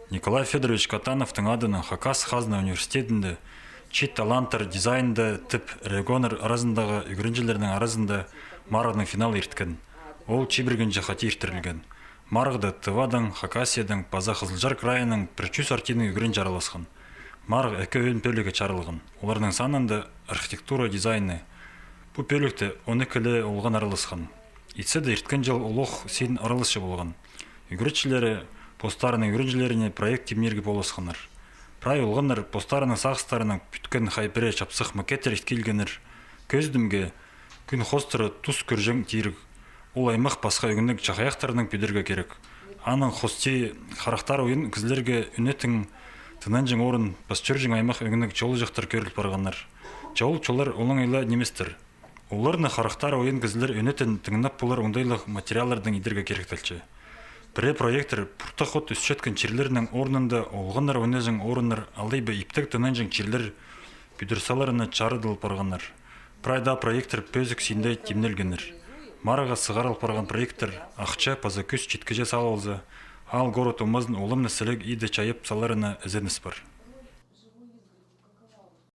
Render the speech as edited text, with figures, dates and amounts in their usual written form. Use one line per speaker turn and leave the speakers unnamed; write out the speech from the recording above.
Николай Федорович Катановтың адының Хакас Хазна университетінде чит таланттар дизайнда тип регионер арасындағы үйгірінжелердің арасында марғының финал ерткен. Ол чибірген жахати ертірілген. Марғды Тывадың, Хакасияның, Паза Қызылжар крайының Причус артының үйгірін жарылысқан. Марғы әкі өн пөлігі чарылған. Олардың санында архитектура дизайны. Бұл пөлікті 12-лі олған арылысқан. Итседі ерткен жыл олық сен арылышы болған. Үйгірітшілері постарының үйгірінжелеріне проект темнерге болысқаныр. Прай олғаныр постарының сағыстарының бүткен хайпере чапсық макеттер еткелгенір. Көздімге күн хостыры тұс көржің тейірік. Ол аймақ басқа үгіндік чақаяқтарының пүдерге керек. Аның хости қарақтар ойын кізлерге үнетін тынанжың орын басчөржің аймақ үгіндік жолы жақтар көріліп барғанар. Жол-чолар олың айлы неместір. Оларны қарақтар ойын кізлер үнетін тыңнап болар оңдайлық материалардың идерге керектелчі. Бірі проектор пұрта қот үсчеткен черлерінің орнында олғанар өнезің орыныр алдайбы иптек тынанжың черлер бүдірсаларына чарыдылып барғанар. Прайда проектор пөзік сендей темнелгенір. Мараға сығарылып барған проектор ақча паза көз четкеже салалзы, ал город омазын олым нәсілік иді чайып саларына ізініс бар.